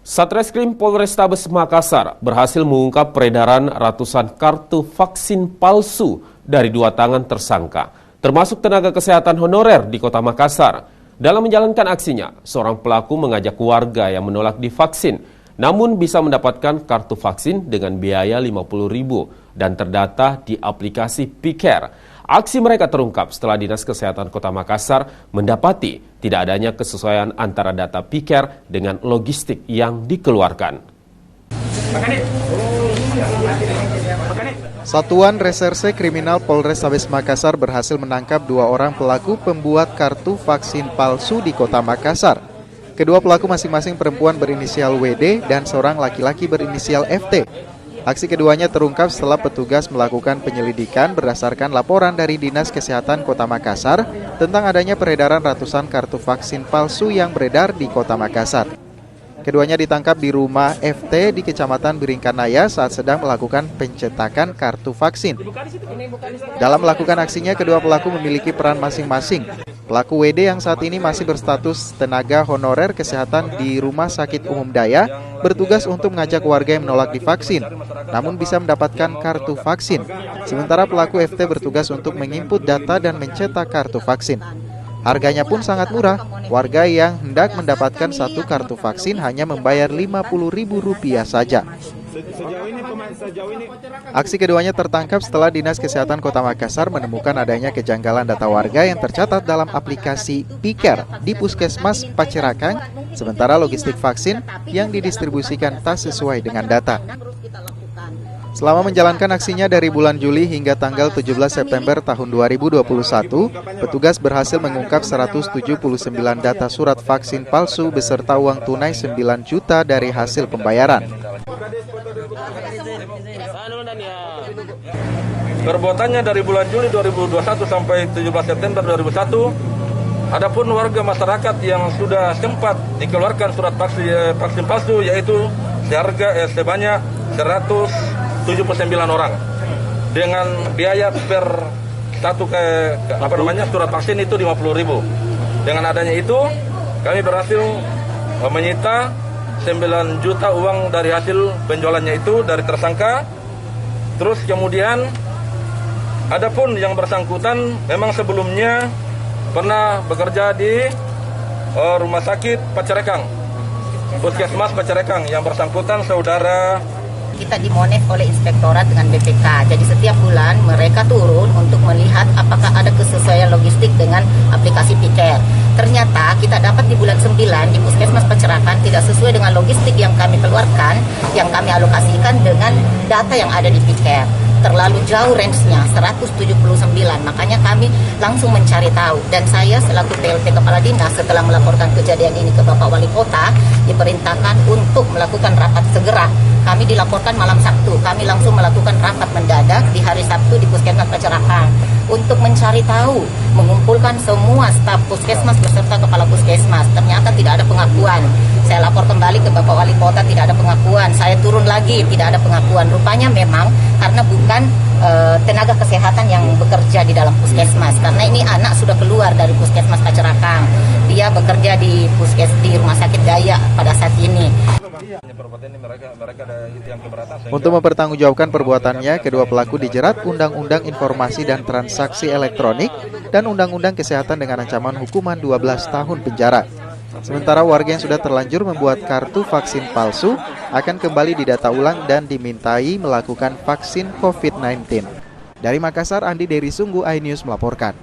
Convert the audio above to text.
Satreskrim Polrestabes Makassar berhasil mengungkap peredaran ratusan kartu vaksin palsu dari 2 tangan tersangka, termasuk tenaga kesehatan honorer di Kota Makassar. Dalam menjalankan aksinya, seorang pelaku mengajak warga yang menolak divaksin, namun bisa mendapatkan kartu vaksin dengan biaya Rp50.000 dan terdata di aplikasi P-Care. Aksi mereka terungkap setelah Dinas Kesehatan Kota Makassar mendapati tidak adanya kesesuaian antara data P-Care dengan logistik yang dikeluarkan. Satuan Reserse Kriminal Polrestabes Makassar berhasil menangkap 2 orang pelaku pembuat kartu vaksin palsu di Kota Makassar. Kedua pelaku masing-masing perempuan berinisial WD dan seorang laki-laki berinisial FT. Aksi keduanya terungkap setelah petugas melakukan penyelidikan berdasarkan laporan dari Dinas Kesehatan Kota Makassar tentang adanya peredaran ratusan kartu vaksin palsu yang beredar di Kota Makassar. Keduanya ditangkap di rumah FT di Kecamatan Biringkanaya saat sedang melakukan pencetakan kartu vaksin. Dalam melakukan aksinya, kedua pelaku memiliki peran masing-masing. Pelaku WD yang saat ini masih berstatus tenaga honorer kesehatan di Rumah Sakit Umum Daya bertugas untuk mengajak warga yang menolak divaksin, namun bisa mendapatkan kartu vaksin. Sementara pelaku FT bertugas untuk menginput data dan mencetak kartu vaksin. Harganya pun sangat murah. Warga yang hendak mendapatkan satu kartu vaksin hanya membayar Rp50.000 saja. Aksi keduanya tertangkap setelah Dinas Kesehatan Kota Makassar menemukan adanya kejanggalan data warga yang tercatat dalam aplikasi P-Care di Puskesmas Pacerakang, sementara logistik vaksin yang didistribusikan tak sesuai dengan data. Selama menjalankan aksinya dari bulan Juli hingga tanggal 17 September tahun 2021, petugas berhasil mengungkap 179 data surat vaksin palsu beserta uang tunai 9 juta dari hasil pembayaran. Perbuatannya dari bulan Juli 2021 sampai 17 September 2001, adapun warga masyarakat yang sudah sempat dikeluarkan surat vaksin palsu yaitu sebanyak 179 orang dengan biaya per satu surat vaksin itu Rp50.000. Dengan adanya itu, kami berhasil menyita 9 juta uang dari hasil penjualannya itu dari tersangka. Terus kemudian adapun yang bersangkutan memang sebelumnya pernah bekerja di Rumah Sakit Pacerakang, Puskesmas Pacerakang. Yang bersangkutan saudara kita dimonef oleh inspektorat dengan BPK. Jadi setiap bulan mereka turun untuk melihat apakah ada kesesuaian logistik dengan aplikasi P-Care. Ternyata kita dapat di bulan 9 di Puskesmas Pacerakang tidak sesuai dengan logistik yang kami keluarkan, yang kami alokasikan dengan data yang ada di P-Care. Terlalu jauh range-nya, 179. Makanya kami langsung mencari tahu. Dan saya selaku PLT Kepala Dinas setelah melaporkan kejadian ini ke Bapak Wali Kota, diperintahkan untuk melakukan rapat segera. Kami dilaporkan malam Sabtu. Kami langsung melakukan rapat mendadak di hari Sabtu di Puskesmas Pacerakang untuk mencari tahu, mengumpulkan semua staf puskesmas beserta kepala puskesmas. Ternyata tidak ada pengakuan. Saya lapor kembali ke Bapak Wali Kota, tidak ada pengakuan. Saya turun lagi, tidak ada pengakuan. Rupanya memang karena bukan tenaga kesehatan yang bekerja di dalam puskesmas. Karena ini anak sudah keluar dari Puskesmas Pacerakang. Dia bekerja di Rumah Sakit Daya pada saat ini. Untuk mempertanggungjawabkan perbuatannya, kedua pelaku dijerat Undang-Undang Informasi dan Transaksi Elektronik dan Undang-Undang Kesehatan dengan ancaman hukuman 12 tahun penjara. Sementara warga yang sudah terlanjur membuat kartu vaksin palsu akan kembali didata ulang dan dimintai melakukan vaksin COVID-19. Dari Makassar, Andi Dery Sunggu, iNews melaporkan.